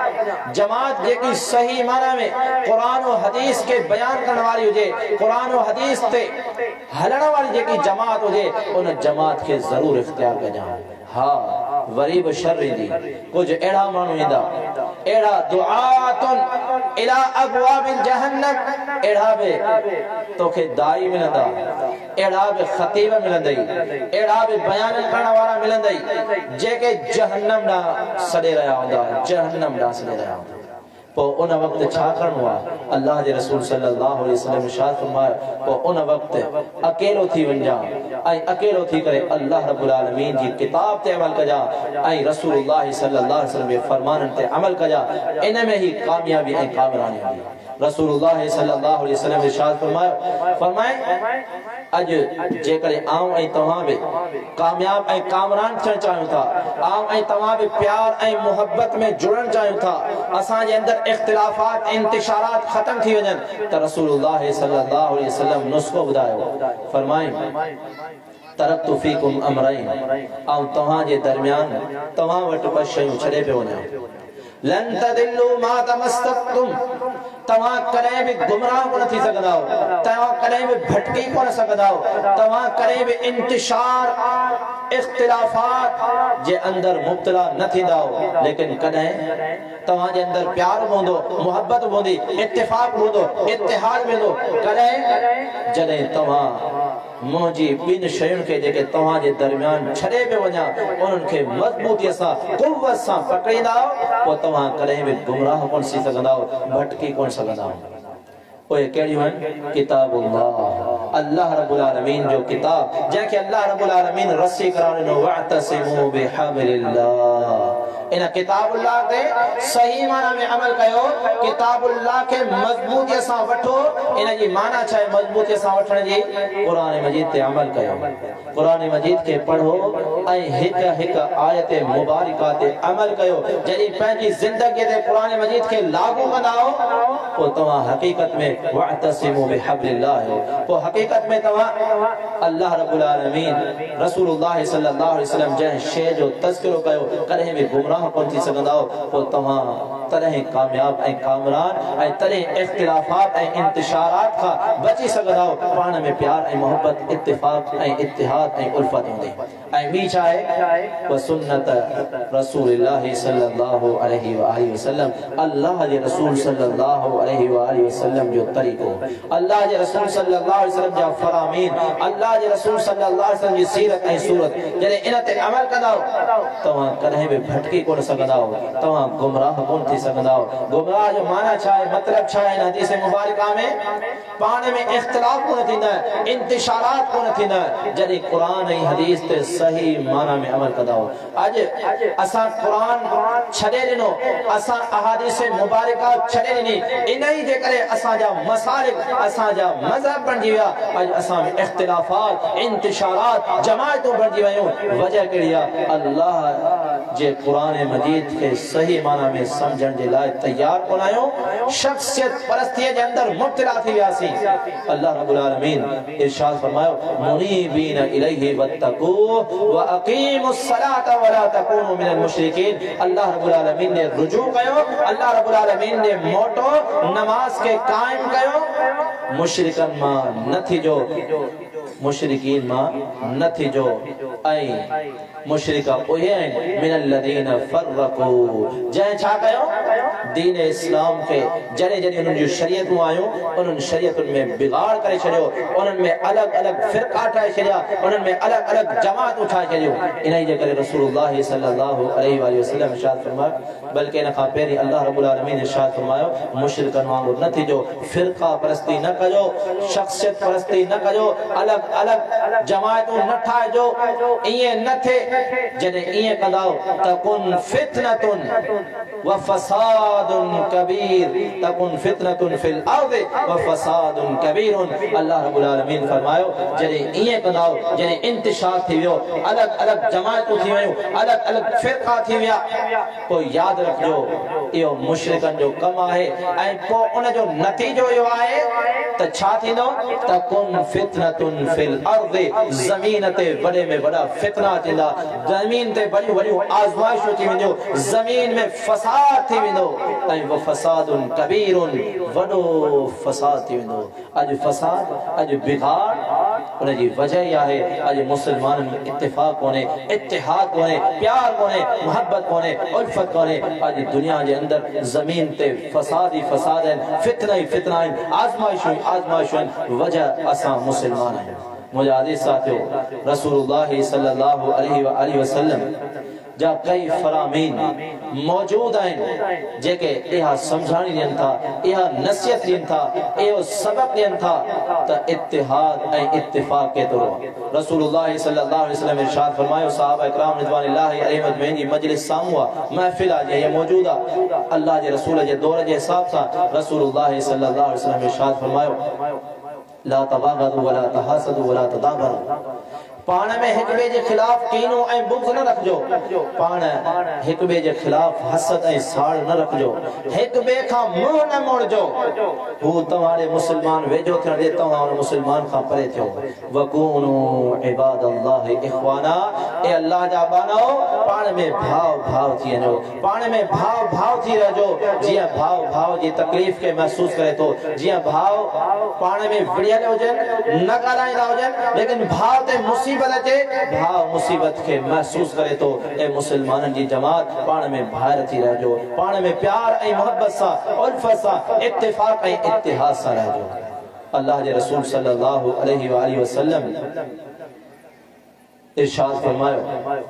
जमात जेकी सही माना में कुरान और हदीस के बयान करण वाली हुजे, कुरान और हदीस ते हलण वाली जेकी जमात हुजे, उन जमात के जरूर इख्तियार कजां। हाँ वरी बि शर ईंदी, कुछ अहिड़ा माण्हू ईंदा, अहिड़ा दुआतुन इला अबवाबिल जहन्नम, अहिड़ा बि तोखे दाई मिलंदा, अहिड़ा बि खतीब मिलंदई, अहिड़ा बि बयान करण वारा मिलंदई जेके जहन्नम ॾांहुं सॾे रहिया हूंदा, जहन्नम ॾांहुं सॾे रहिया हूंदा। पोइ उन वक़्तु छा करिणो आहे? अल्लाह जे रसूल सल्लल्लाहु अलैहि वसल्लम इरशाद फरमायो, पोइ उन वक़्तु अकेलो थी वञा ऐं अकेलो थी करे अल्लाह रब्बुल आलमीन जी किताब ते अमल कजा ऐं रसूलुल्लाह सल्लल्लाहु अलैहि वसल्लम जे फरमाननि ते अमल कजा। इन में ही कामयाबी ऐं कामरानी आहे। रसूलुल्लाह सल्लल्लाहु अलैहि वसल्लम इरशाद फरमाए अज जेकॾहिं आऊं ऐं तव्हां बि कामयाब ऐं कामरान थियणु चाहियूं था, आऊं ऐं तव्हां बि प्यार ऐं मोहब्बत में जुड़णु चाहियूं था, असांजे अंदरि इख्तिलाफ़ात इंतिशारात ख़त्म थी वञनि, त रसूलुल्लाह सल्लल्लाहु अलैहि वसल्लम नुस्ख़ो ॿुधायो, फरमाई तरक्तु फीकुम अमरैन, आऊं तव्हां जे दरमियान तव्हां वटि ॿ शयूं छॾे पियो वञां। लन तदिल्लु मा तमस्तक्तुम, तव्हां कॾहिं बि गुमराह कोन थी सघंदा हो, तव्हां कॾहिं बि भटकी कोन सघंदा हो, तव्हां कॾहिं बि इंतिशार इख्तिलाफ़ात जे अंदरि मुब्तला न थींदा हो। लेकिन कॾहिं तव्हां जे अंदरि प्यार हूंदो, मोहब्बत हूंदी, इत्तिफ़ाक़ हूंदो, इत्तिहाद हूंदो, कॾहिं जॾहिं तव्हां मुंहिंजी ॿिनि शयुनि खे जेके तव्हां जे दरमियान छॾे पियो वञा, उन्हनि खे मज़बूतीअ सां क़ुव्वत सां पकड़ींदा हो, पोइ तव्हां कॾहिं बि गुमराह कोन थी सघंदा हो, भटकी कोन सघंदा हो। ओए कहिड़ियूं आहिनि? किताबुल्लाह, अल्लाह रब्बुल आलमीन जो किताब, जंहिंखे अल्लाह रब्बुल आलमीन रस्सी करार ॾिनो, वअतसिमू बिहब्लिल्लाह। इन किताबुल्लाह ते सही माना में अमल कयो, किताबुल्लाह के मजबूतीअ सां वठो। इन जी माना छा आहे मजबूतीअ सां वठण जी? कुरान मजीद ते अमल कयो, कुरान मजीद के पढ़ो ऐं हिक हिक आयत मुबारका ते अमल कयो। जॾहिं पंहिंजी ज़िंदगी ते कुरान मजीद के लागू कंदा हो, पोइ तव्हां हक़ीक़त में वअतसिमू बिहब्लिल्लाह हो, पोइ हक़ीक़त में तव्हां अल्लाह रब्बुल आलमीन रसूलुल्लाह सल्लल्लाहु अलैहि वसल्लम जंहिं शइ जो तज़किरो कयो, कॾहिं बि गुमराह कोन थी सघंदा हो, पोइ तव्हां तॾहिं कामयाब ऐं कामरान ऐं तॾहिं इख्तिलाफ़ात ऐं इंतिशारात खां बची सघंदा हो। पाण में प्यार ऐं मोहब्बत, इत्तिफ़ाक़ ऐं इत्तिहाद ऐं उल्फत हूंदी। ऐं ॿी छा आहे? व सुन्नत रसूलिल्लाह सल्लल्लाहु अलैहि वसल्लम, अल्लाह जे रसूल सल्लल्लाहु अलैहि वसल्लम जो तरीक़ो, अल्लाह जे रसूल सल्लल्लाहु अलैहि वसल्लम जा फरामीन, अल्लाह जे रसूल सल्लल्लाहु अलैहि वसल्लम जी सीरत ऐं सूरत, जॾहिं इन ते अमल कंदा हो, तव्हां कॾहिं बि भटकी कोन सघंदा हो, तव्हां गुमराह कोन थी सघंदा हो। गुमराह जो माना छा आहे, मतलब छा आहे? हदीस मुबारका में पाण में इख्तिलाफ कोन थींदा, इंतिशारात कोन थींदा, जॾहिं कुरान ऐं हदीस ते सही माना में अमल कंदा हो। अॼु असां कुरान छॾे ॾिनो, असां अहादीस मुबारका छॾे ॾिनी, इन ई जे करे असांजा मसालिक, असांजा मज़हब बणिजी विया। अॼु असां में इख्तिलाफ़ात, इंतिशारात, जमायतूं बणिजी वियूं। वजह कहिड़ी आहे? अल्लाह जे कुरान मजीद के सही माना में समझण जे लाइ तैयार कोन आहियूं, शख्सियत परस्तीअ जे अंदरि मुब्तला थी वियासीं। अल्लाह रब्बुल आलमीन इरशाद फरमायो, मुनीबीन इलैहि वत्तकूहु व अकीमुस सलात व ला तकूनु मिनल मुशरिकीन। अल्लाह रब्बुल आलमीन ने रुजू कयो, अल्लाह रब्बुल आलमीन ने मोटो नमाज के कायम कयो, मुशरिकन मां न थी जो, मुशरिकीन मां न थी जो। ऐं मुशरिका उहे आहिनि मिनल लदीना फर्रकू जंहिं छा कयो दीन इस्लाम खे जॾहिं जॾहिं उन्हनि जूं शरीयतूं आयूं उन्हनि शरीयतुनि में बिगाड़ करे छॾियो उन्हनि में अलॻि अलॻि फ़िरक़ा ठाहे छॾिया उन्हनि में अलॻि अलॻि जमातूं ठाहे छॾियूं इन जे करे रसूलुल्लाह सल्लल्लाहु अलैहि वसल्लम इरशाद फरमायो बल्कि इन खां पहिरीं अल्लाह रब्बुल आलमीन इरशाद फरमायो मुशरिकनि वांगुरु न थिजो फ़िरक़ा परस्ती न कजो शख़्सियत परस्ती न कजो अलॻि अलॻि जमातूं न ठाहिजो ईअं न थिए जॾहिं ईअं कंदाओ तकुन फितनतुन व फसादुन कबीर तकुन फितनतुन फिल अर्दि व फसादुन कबीरुन अल्लाह रब्बुल आलमीन फरमायो जॾहिं ईअं कंदाओ जॾहिं इंतिशार थी वियो अलॻि अलॻि जमातूं थी वियूं अलॻि अलॻि फ़िरक़ा थी विया पोइ यादि रखिजो इहो मुशरिकनि जो कमु आहे ऐं पोइ उन जो नतीजो इहो आहे त छा थींदो तकुन फितनतुन फिल अर्दि ज़मीन ते वॾे में वॾा फितना थींदा ज़मीन ते वॾियूं वॾियूं आज़माइशूं थी वेंदियूं ज़मीन में फसाद थी वेंदो ऐं वो फसादुन कबीरुन वॾो फसाद थी वेंदो अॼु फसाद अॼु बिगाड़ उन जी वजह ई आहे अॼु मुस्लमाननि में इत्तिफ़ाक़ कोन्हे इत्तिहाद कोन्हे प्यार कोन्हे मोहब्बत कोन्हे उल्फत कोन्हे अॼु दुनिया जे अंदरि ज़मीन ते फसाद ई फसाद आहिनि फितना ई फितना आहिनि आज़माइशूं ई आज़माइशूं आहिनि वजह असां मुस्लमान आहियूं मुंहिंजा अज़ीज़ साथियो रसूलुल्लाह सल्लल्लाहु अलैहि वसल्लम जा कई फरामीन मौजूद आहिनि जेके इहा सम्झाणी ॾियनि था इहा नसीहत ॾियनि था इहो सबक़ ॾियनि था त इत्तिहाद ऐं इत्तिफ़ाक़ केतिरो आहे रसूलुल्लाह सल्लल्लाहु अलैहि वसल्लम इरशाद फरमायो सहाबा इकराम रिज़वानुल्लाहि अलैहिम अजमईन जी मजलिस साम्हूं आहे महफ़िल आहे जीअं मौजूद आहे अल्लाह जे रसूल जे दौर जे हिसाब सां रसूलुल्लाह सल्लल्लाहु अलैहि वसल्लम इरशाद फरमायो ला तबागदु वला तहासदु वला तदाबरु पाण में हिक ॿिए जे खिलाफ कीनो ऐं बुग़्ज़ न रखजो पाण हिक ॿिए जे खिलाफ हसद ऐं साड़ न रखजो हिक ॿिए खां मुंहुं न मोड़जो हू तव्हांजे मुस्लमान वेझो थियण ॾे तव्हां उन मुस्लमान खां परे थियो वकूनू इबादल्लाह इख़वाना ए अल्लाह जा बानो पाण में भाव थी वञो पाण में भाव थी रहजो जीअं भाव जी तकलीफ़ खे महसूस करे थो जीअं भाव पाण में विढ़ियल हुजनि न ॻाल्हाईंदा हुजनि लेकिन भाव ते मुसीबत अचे भाव मुसीबत के महसूस करे तो ए मुसलमानन जी जमात पाण में भाइर थी रहजो पाण में प्यार ऐं मोहब्बत सा उल्फत सा इत्तिफाक ऐं इत्तिहाद सा रहजो अल्लाह के रसूल सल्लल्लाहु अलैहि वसल्लम इरशाद फरमायो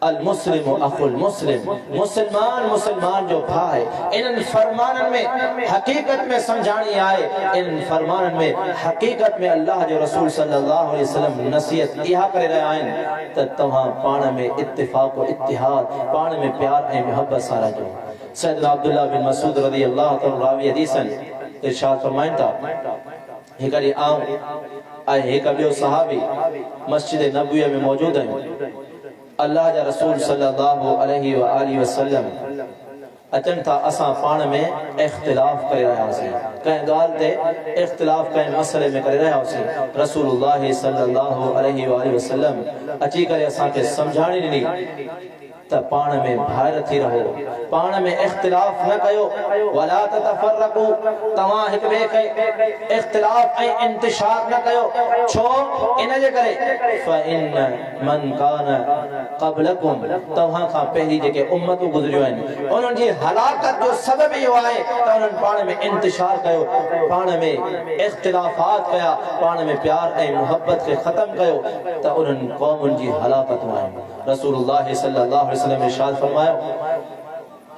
अल मुस्लिम अखुल मुस्लिम मुसलमान जो भाई इन फरमानन में हकीकत में समझानी आए इन फरमानन में हकीकत में अल्लाह जो रसूल सल्लल्लाहु अलैहि वसल्लम नसीहत इहा करे रहा आहिनि त तव्हां पाण में इत्तिफाक और इत्तिहाद पाण में प्यार ऐं मोहब्बत सां रहजो सैयदना अब्दुल्लाह बिन मसूद रज़ियल्लाहु तआला रावी हदीसन इरशाद फरमाइनि था हिकड़ी आम ऐं हिक ॿियो सहाबी मस्जिद नबवी में मौजूद आहिनि अल्लाह जा रसूल सल्लल्लाहु अलैहि वसल्लम अचन था असां पाण में इख्तिलाफ करे रहियासीं कंहिं ॻाल्हि ते इख्तिलाफ कंहिं मसले में करे रहियासीं रसूलुल्लाह सल्लल्लाहु अलैहि वसल्लम अची करे असांखे सम्झाणी ॾिनी त पाण में भाइर थी रहो पाण में इख्तिलाफ न कयो वला ततफरकू तव्हां हिक ॿिए खे इख्तिलाफ ऐं इंतिशार न कयो छो इन जे करे फइन मन कान क़बलकुम तव्हां खां पहिरीं जेके उम्मतूं गुज़रियूं आहिनि उन्हनि जी हलाकत जो सबब इहो आहे त उन्हनि पाण में इंतिशार कयो पाण में इख्तिलाफात कया पाण में प्यार ऐं मोहब्बत खे ख़त्म कयो त उन्हनि क़ौमुनि जी हलाकतूं आहिनि रसूलुल्लाह सल्लल्लाहु अलैहि वसल्लम इरशाद फरमायो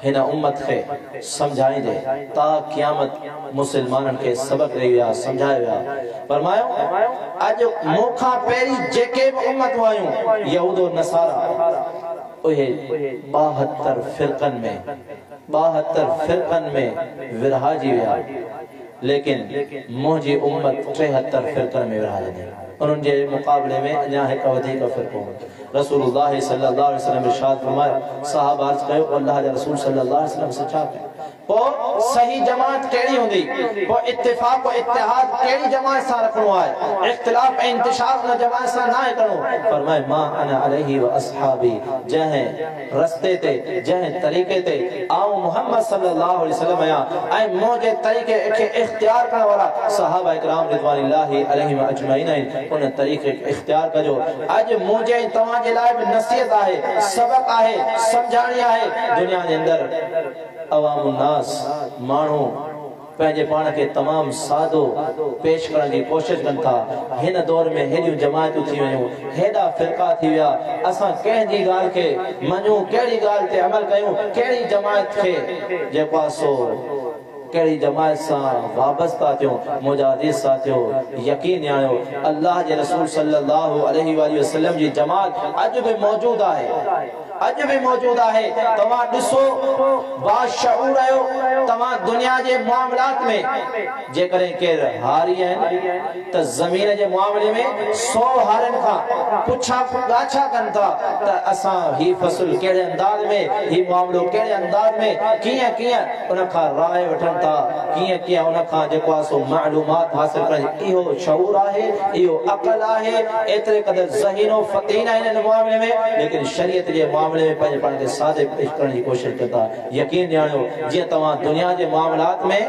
हिन उम्मत खे समझाइंदे ता क़यामत मुसलमानन के सबक ॾेई विया समझाए विया फरमायो अॼु मूंखां पहिरीं जेके बि उम्मतूं आयूं यहूद और नसारा उहे 72 फिरकन में विरहाइजी विया लेकिन मुंहिंजी उम्मत 73 फिरकन में विरहाइजी उन्हनि जे मुक़ाबले में अञा हिक वधीक फिरको रसूलुल्लाह सल्लल्लाहु अलैहि वसल्लम इरशाद फरमायो सहाबा अर्ज़ कयो अल्लाह जे रसूल सल्लल्लाहु अलैहि वसल्लम सचा पो सही जमात केड़ी हुंदी पो इत्तिफाक और इत्तिहाद केड़ी जमात सा रखणो है इख्तिलाफ ऐं इंतिशार न जमात सा ना करो फरमाए मा अना अलैहि व अस्हाबी जहे रस्ते ते जहे तरीके ते आओ मोहम्मद सल्लल्लाहु अलैहि वसल्लम या ऐं मोजे तरीके के इख्तियार करण वाला सहाबा इकराम रिज़वानुल्लाहि अलैहिम अजमईन उन तरीक़े इख्तियार कजो। अज मुझे तव्हां जे लाइ नसीहत आहे, सबक आहे, समझाणी आहे। दुनिया जे अंदर अवाम नास माण्हू पंहिंजे पाण खे तमामु सादो पेश करण जी कोशिश कनि था। हिन दौर में हेॾियूं जमायतूं थी वयूं, हेॾा फ़िरक़ा थी विया। असां कंहिंजी ॻाल्हि खे मञूं, कहिड़ी ॻाल्हि ते अमल कयूं, कहिड़ी जमायत खे जेको आहे सो कहिड़ी जमायत सां वाबस्ता थियो, मुजाहिद सां थियो। यकीन ॼाणियो अल्लाह जे रसूल सल्लल्लाहु अलैहि वसल्लम जी जमात अॼु बि मौजूद आहे, अॼु बि मौजूद आहे। तव्हां ॾिसो बाशऊर आहियो, तव्हां दुनिया जे मामलात में जेकॾहिं केरु हारी आहिनि त ज़मीन जे मामले में 100 हारनि खां पुछा ॻाछा कनि था त असां ही फ़सुल कहिड़े अंदाज़ में, ही मामलो कहिड़े अंदाज़ में, कीअं कीअं उन खां राय वठनि था, कीअं कीअं उन खां जेको आहे सो मालूमात हासिल कनि। इहो शऊर आहे, इहो अक़ल आहे। एतिरे क़दर ज़हीनो फ़तीन आहिनि हिन मामले में, लेकिन शरीयत जे मामले में पंहिंजे पाण खे सादे पेश करण जी कोशिश कंदा। यकीन ॼाणियो जीअं तव्हां दुनिया जे मामलात में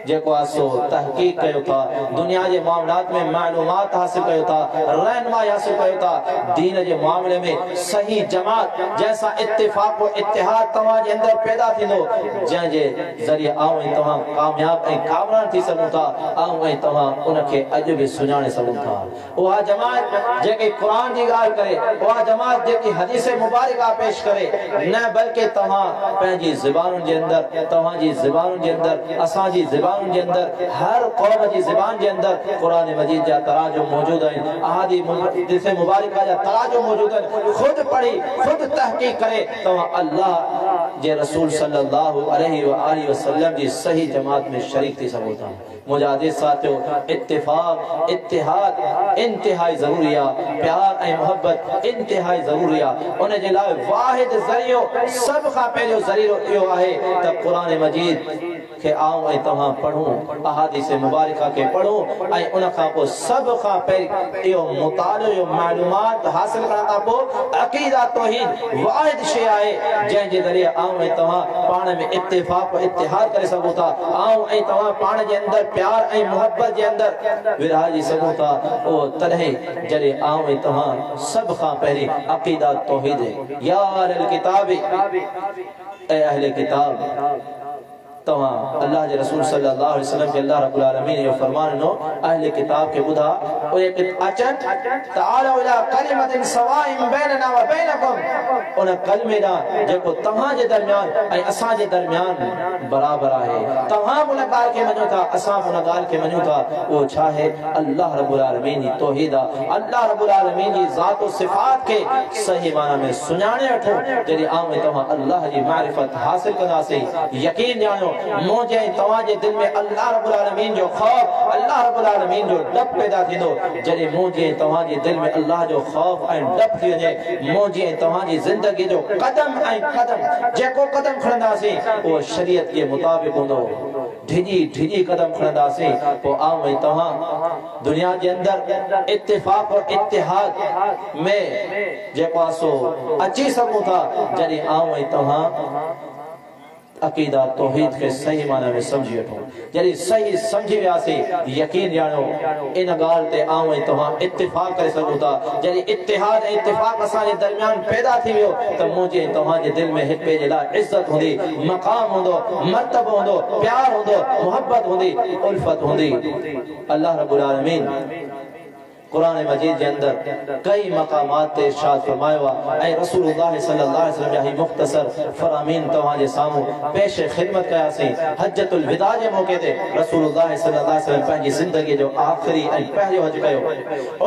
जेको आहे सो तहक़ीक़ कयो था, दुनिया जे मामलात में मालूमात हासिल कयो था, रहनुमाई हासिल कयो था, दीन जे मामले में सही जमात जैसा इत्तिफ़ाक़ और इत्तिहाद तव्हां जे अंदर पैदा थींदो, जंहिंजे ज़रिए आऊं ऐं तव्हां कामयाब ऐं कामयाब थी सघूं था। आऊं ऐं तव्हां उनखे अॼु बि सुञाणे सघूं था। उहा जमात जेके क़ुरान जी ॻाल्हि करे, उहा जमात जेकी हदीस मुबारका पेश करे, न बल्कि तव्हां पंहिंजी ज़ुबानुनि जे अंदर, तव्हांजी ज़ुबानुनि जे अंदर, असांजी ज़ुबान के अंदर, हर कौम की ज़बान के अंदर कुरान मजीद जा तराजुम मौजूद हैं, अहादीस मुबारका जा तराजुम मौजूद हैं। खुद पढ़ी, खुद तहकीक करे तो अल्लाह जे रसूल सल्लल्लाहु अलैहि वसल्लम की सही जमात में शरीक थी सघो था। मुजाहिद साथियो, इत्तिफाक इत्तिहाद इंतहाई ज़रूरी आहे, प्यार ऐं मोहब्बत इंतहाई ज़रूरी आहे। उन जे लाइ वाहिद ज़रियो, सब खां पहिरियों ज़रियो इहो आहे त कुरान मजीद के आऊं ऐं तव्हां पढ़ूं, अहादीस मुबारका के पढ़ूं ऐं उन खां पोइ सब खां पहिरीं इहो मुतालो, इहो मालूमात हासिल करण खां पोइ अक़ीदा तौहीद वाहिद शइ आहे जंहिंजे ज़रिए आऊं ऐं तव्हां पाण में इत्तिफ़ाक़ और इत्तिहाद करे सघो था। आऊं ऐं तव्हां पाण जे अंदर प्यार ऐं मोहब्बत जे अंदर विरहाइजी सघो था। ओ तॾहिं जॾहिं आऊं ऐं तव्हां सब खां पहिरीं अक़ीदा तौहीद या अहल किताब, ऐ अहले किताब तव्हां अल्लाह जे रसूल सल्लल्लाहु अलैहि वसल्लम के अल्लाह रब्बुल आलमीन जो फरमान नो अहले किताब के बुधा ओए अचन ताला इला कलिमतिन सवाइन बैनना व बैनकुम, उन कलमे दा जेको तव्हां जे दरमियान ऐं असां जे दरमियान बराबर आहे। तव्हां उन ॻाल्हि खे मञो था, असां उन ॻाल्हि खे मञूं था। उहो छा आहे? अल्लाह रब्बुल आलमीन जी तौहीद आहे। अल्लाह रब्बुल आलमीन जी ज़ात और सिफ़ात के सही माना में सुञाणे वठो। जॾहिं आऊं ऐं तव्हां अल्लाह जी मारिफत हासिल कंदासीं, यकीन ॼाणो मुझे तवाजे दिल में अल्लाह रब्बुल आलमीन जो खौफ, अल्लाह रब्बुल आलमीन जो डप पैदा थींदो। जॾहिं मुझे तवाजे दिल में अल्लाह जो खौफ ऐं डप थी वञे, मुझे तवाजी जिंदगी जो कदम ऐं कदम जेको कदम खणंदासीं वो शरीयत के मुताबिक हूंदो। ढिजी ढिजी कदम खणंदासीं पोइ आऊं ऐं तव्हां दुनिया जे अंदर इत्तिफ़ाक़ और इत्तिहाद में जेको आहे सो अची सघूं था। जॾहिं आऊं ऐं तव्हां अक़ीदा तौहीद के सही माना में समझी वठो। जॾहिं सही समझी वियासीं, यकीन ॼाणो इन ॻाल्हि ते आऊं ऐं तव्हां इत्तिफ़ाक़ करे सघूं था। जॾहिं इत्तिहाद ऐं इत्तिफ़ाक़ असांजे दरमियान पैदा थी वियो त मुंहिंजे तव्हांजे दिल में हिक ॿिए जे लाइ इज़त हूंदी, मक़ाम हूंदो, मर्तबो हूंदो, प्यार हूंदो, मोहब्बत हूंदी, उल्फत हूंदी। अल्लाह रब्बुल आलमीन कुरान मजीद के अंदर कई मकामात ते इरशाद फरमायो है। रसूलुल्लाह सल्लल्लाहु अलैहि वसल्लम जा मुख्तसर फरामीन तवाजे सामू पेश खिदमत कयासीं। हज्जतुल विदा जे मौके ते रसूलुल्लाह सल्लल्लाहु अलैहि वसल्लम पंहिंजी ज़िंदगी जो आखिरी ऐं पहिरियों हज कयो।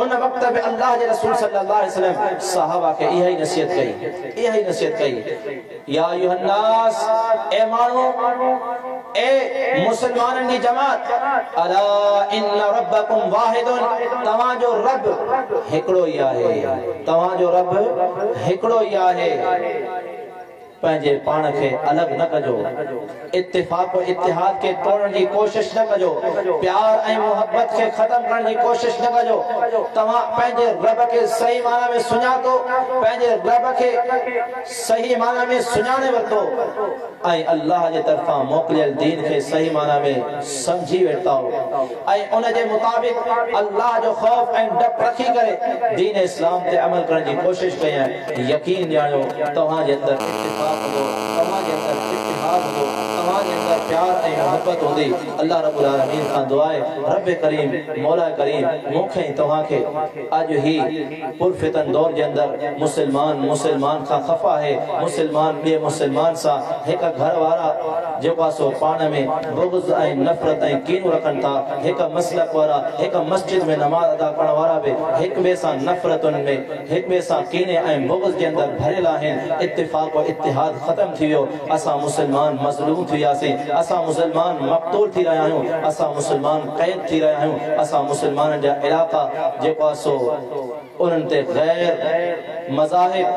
उन वक्त में अल्लाह जे रसूल सल्लल्लाहु अलैहि वसल्लम सहाबा के इहा ही नसीहत कई, इहा ही नसीहत कई, या अय्युहन नास, ए माण्हू, ए मुसलमानन जी जमात, अला इन्न रब्बकुम वाहिदुन, तव्हांजो रब हिकिड़ो ही आहे, तव्हांजो रब हिकिड़ो ही आहे। पंहिंजे पाण खे अलॻि न कजो, इत्तिफ़ाक़ इत्तिहाद खे तोड़ण जी कोशिश न कजो, प्यार ऐं मोहब्बत खे ख़त्म करण जी कोशिश न कजो। तव्हां पंहिंजे रब खे सही माना में सुञातो, पंहिंजे रब खे सही माना में सुञाणे वरितो ऐं अल्लाह जे तरफ़ां मोकिलियल दीन खे सही माना में समझी वेठा ऐं उन जे मुताबिक़ अल्लाह जो ख़ौफ ऐं डप रखी करे दीन इस्लाम ते अमल करण जी कोशिश कई। यकीन ॼाणो तव्हां जे अंदर इत्तिफ़ाक़ हूंदो, तव्हां जे अंदर इत्तिहाद हूंदो, तव्हां जे अंदर प्यार ऐं मोहब्बत हूंदी। अल्लाह रब्बुल आलमीन खां दुआ आहे, रब करीम मौला करीम मूंखे ऐं तव्हांखे अॼु ही पुरफितन दौर जे अंदर मुसलमान खां ख़फ़ा आहे, मुसलमान ॿिए मुसलमान सां हिकु घर वारा जेको सो पाण में बुग़्ज़ ऐं नफ़रत ऐं कीनू रखनि था, हिकु मसलक वारा हिकु मस्जिद में नमाज़ अदा करण वारा बि हिक ॿिए सां नफ़रतुनि में हिक ॿिए सां कीने ऐं बुग़्ज़ जे अंदर भरियल आहिनि। इत्तिफ़ाक़ और इत्तिहाद ख़त्म थी वियो, असां मुसलमान मज़लूम थी वियासीं, असां मुसलमान मक़तूल थी रहिया आहियूं, असां मुसलमान क़ैद थी रहिया आहियूं, असां मुसलमाननि जा इलाक़ा जेको सो उन्हनि ते गैर मज़ाहिब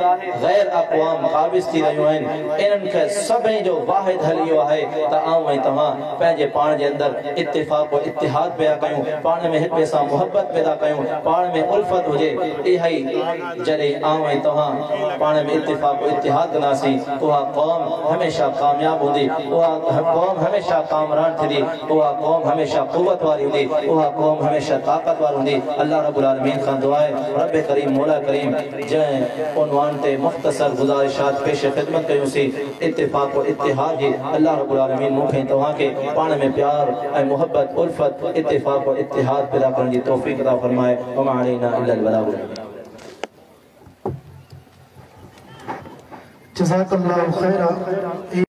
गैर अक़वाम क़ाबिज़ थी रहियूं आहिनि। इन्हनि खे सभिनी जो वाहिद हल इहो आहे त आऊं ऐं तव्हां पंहिंजे पाण जे अंदर इत्तिफ़ाक़ और इत्तिहाद पैदा कयूं, पाण में हिक ॿिए सां मोहब्बत पैदा कयूं, पाण में उल्फत हुजे। इहा ई जॾहिं आऊं ऐं तव्हां पाण में इत्तिफ़ाक़ और इत्तिहाद कंदासीं, उहा क़ौम हमेशा कामयाब हूंदी, उहा क़ौम हमेशा कामरान थींदी, उहा क़ौम हमेशा क़ुव्वत वारी हूंदी, उहा क़ौम हमेशा ताक़त वारी हूंदी। अल्लाह रब्बुल आलमीन खां दुआ आहे, रब करीम मौला करीम जंहिं उन्वान ते मुख़्तसर गुज़ारिशात पेश ख़िदमत कयूंसीं इत्तिफ़ाक़ और इत्तिहाद जी, अल्लाह रब्बुल आलमीन मूंखे तव्हांखे पाण में प्यार ऐं मोहब्बत उल्फत इत्तिफ़ाक़ और इत्तिहाद पैदा करण जी तौफ़ीक़ अता फ़रमाए। वमा अलैना इल्लल बलाग़। जज़ाकल्लाहु खैरा।